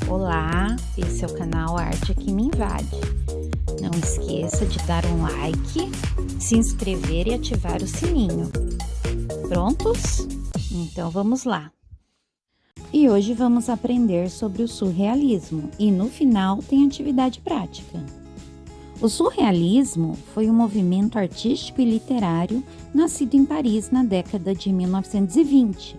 Olá, esse é o canal Arte Aqui Me Invade. Não esqueça de dar um like, se inscrever e ativar o sininho. Prontos? Então vamos lá. E hoje vamos aprender sobre o surrealismo e no final tem atividade prática. O surrealismo foi um movimento artístico e literário nascido em Paris na década de 1920,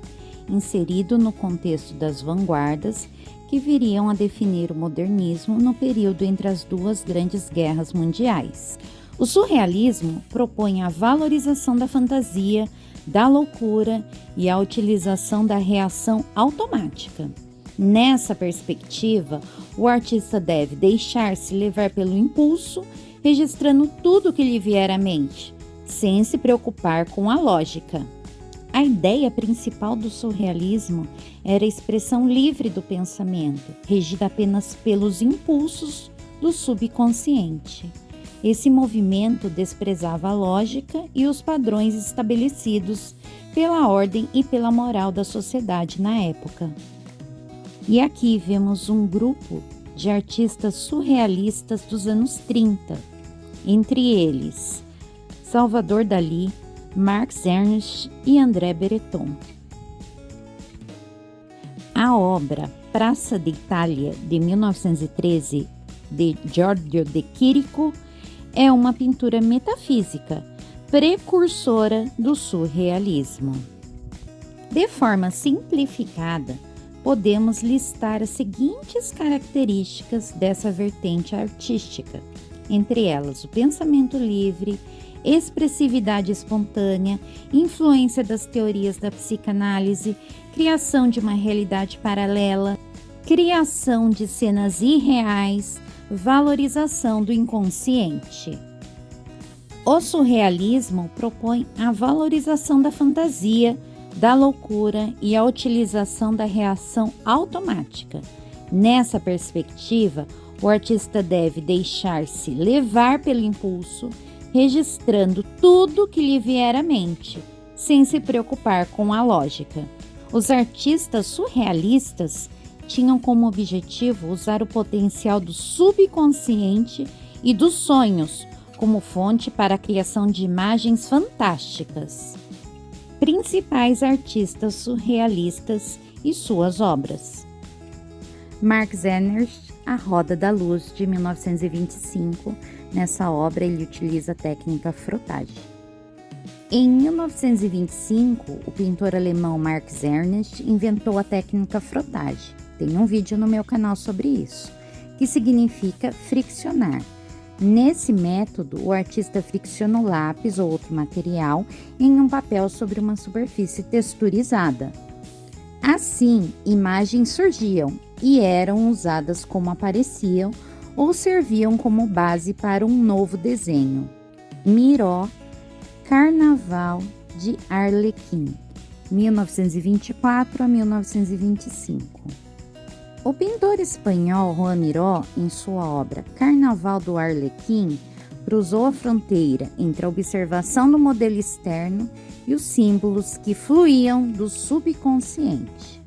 inserido no contexto das vanguardas que viriam a definir o modernismo no período entre as duas grandes guerras mundiais. O surrealismo propõe a valorização da fantasia, da loucura e a utilização da reação automática. Nessa perspectiva, o artista deve deixar-se levar pelo impulso, registrando tudo o que lhe vier à mente, sem se preocupar com a lógica. A ideia principal do surrealismo era a expressão livre do pensamento, regida apenas pelos impulsos do subconsciente. Esse movimento desprezava a lógica e os padrões estabelecidos pela ordem e pela moral da sociedade na época. E aqui vemos um grupo de artistas surrealistas dos anos 30, entre eles Salvador Dalí, Max Ernst e André Breton. A obra Praça d'Itália, de 1913, de Giorgio de Chirico, é uma pintura metafísica, precursora do surrealismo. De forma simplificada, podemos listar as seguintes características dessa vertente artística, entre elas o pensamento livre, expressividade espontânea, influência das teorias da psicanálise, criação de uma realidade paralela, criação de cenas irreais, valorização do inconsciente. O surrealismo propõe a valorização da fantasia, da loucura e a utilização da reação automática. Nessa perspectiva, o artista deve deixar-se levar pelo impulso, registrando tudo que lhe vier à mente, sem se preocupar com a lógica. Os artistas surrealistas tinham como objetivo usar o potencial do subconsciente e dos sonhos como fonte para a criação de imagens fantásticas. Principais artistas surrealistas e suas obras: Max Ernst, A Roda da Luz, de 1925. Nessa obra ele utiliza a técnica frotagem. Em 1925, o pintor alemão Max Ernst inventou a técnica frotagem. Tem um vídeo no meu canal sobre isso, que significa friccionar. Nesse método, o artista fricciona o lápis ou outro material em um papel sobre uma superfície texturizada. Assim, imagens surgiam e eram usadas como apareciam ou serviam como base para um novo desenho. Miró, Carnaval de Arlequim, 1924 a 1925. O pintor espanhol Joan Miró, em sua obra Carnaval do Arlequim, cruzou a fronteira entre a observação do modelo externo e os símbolos que fluíam do subconsciente.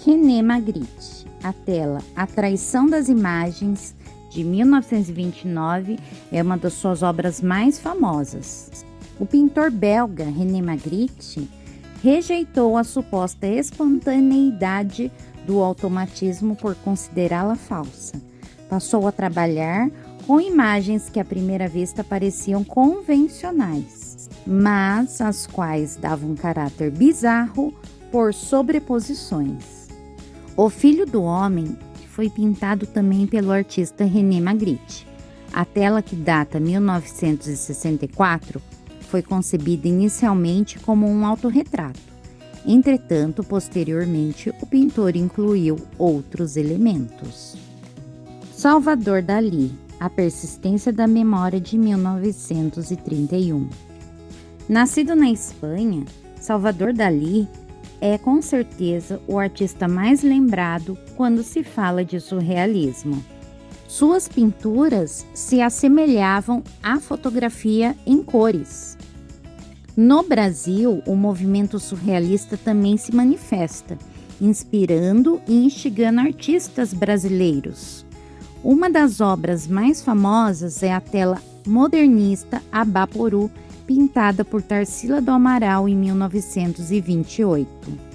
René Magritte, a tela A Traição das Imagens, de 1929, é uma das suas obras mais famosas. O pintor belga René Magritte rejeitou a suposta espontaneidade do automatismo por considerá-la falsa. Passou a trabalhar com imagens que à primeira vista pareciam convencionais, mas as quais davam um caráter bizarro por sobreposições. O Filho do Homem foi pintado também pelo artista René Magritte. A tela, que data 1964, foi concebida inicialmente como um autorretrato. Entretanto, posteriormente, o pintor incluiu outros elementos. Salvador Dalí, A Persistência da Memória, de 1931. Nascido na Espanha, Salvador Dalí é com certeza o artista mais lembrado quando se fala de surrealismo. Suas pinturas se assemelhavam à fotografia em cores. No Brasil, o movimento surrealista também se manifesta inspirando e instigando artistas brasileiros. Uma das obras mais famosas é a tela modernista Abaporu, pintada por Tarsila do Amaral em 1928.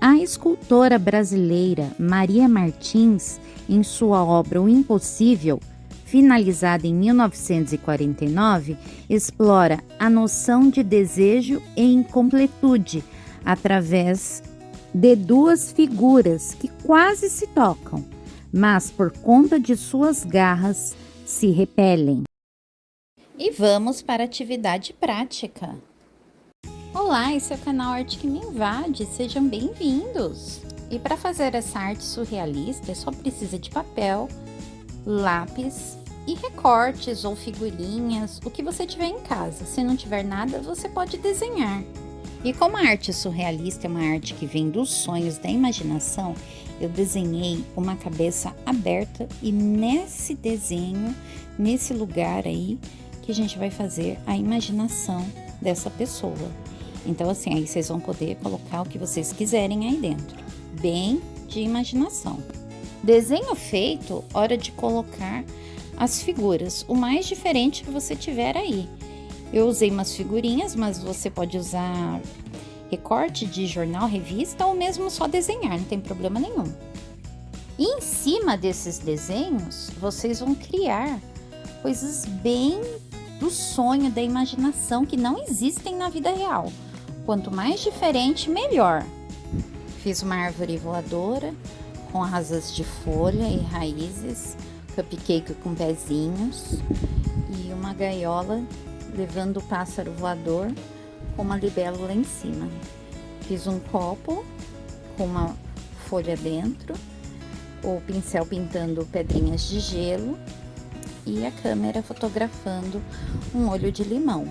A escultora brasileira Maria Martins, em sua obra O Impossível, finalizada em 1949, explora a noção de desejo e incompletude através de duas figuras que quase se tocam, mas por conta de suas garras se repelem. E vamos para a atividade prática. Olá, esse é o canal Arte que Me Invade, sejam bem-vindos! E para fazer essa arte surrealista, só precisa de papel, lápis e recortes ou figurinhas, o que você tiver em casa. Se não tiver nada, você pode desenhar. E como a arte surrealista é uma arte que vem dos sonhos, da imaginação, eu desenhei uma cabeça aberta e nesse desenho, nesse lugar aí, que a gente vai fazer a imaginação dessa pessoa. Então assim, aí vocês vão poder colocar o que vocês quiserem aí dentro, bem de imaginação. Desenho feito, hora de colocar as figuras, o mais diferente que você tiver aí. Eu usei umas figurinhas, mas você pode usar recorte de jornal, revista ou mesmo só desenhar, não tem problema nenhum. E em cima desses desenhos, vocês vão criar coisas bem do sonho, da imaginação, que não existem na vida real. Quanto mais diferente, melhor. Fiz uma árvore voadora com asas de folha e raízes, cupcake com pezinhos e uma gaiola levando o pássaro voador com uma libélula em cima. Fiz um copo com uma folha dentro, o pincel pintando pedrinhas de gelo e a câmera fotografando um olho de limão.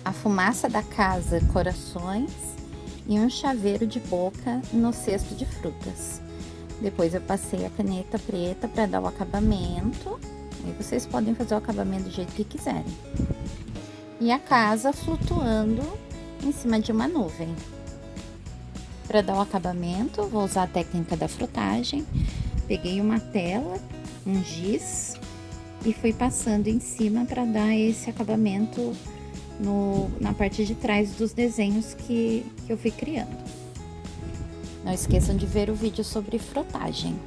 A fumaça da casa, corações e um chaveiro de boca no cesto de frutas. Depois eu passei a caneta preta para dar o acabamento. Aí vocês podem fazer o acabamento do jeito que quiserem. E a casa flutuando em cima de uma nuvem. Para dar o acabamento, vou usar a técnica da frutagem. Peguei uma tela, um giz e fui passando em cima para dar esse acabamento na parte de trás dos desenhos que eu fui criando. Não esqueçam de ver o vídeo sobre frotagem.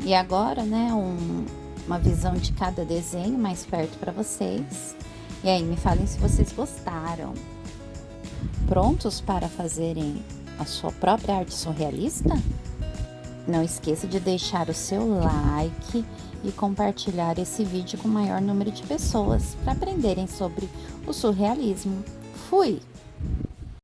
E agora, né, uma visão de cada desenho mais perto para vocês. E aí, me falem se vocês gostaram. Prontos para fazerem a sua própria arte surrealista? Não esqueça de deixar o seu like e compartilhar esse vídeo com o maior número de pessoas para aprenderem sobre o surrealismo. Fui!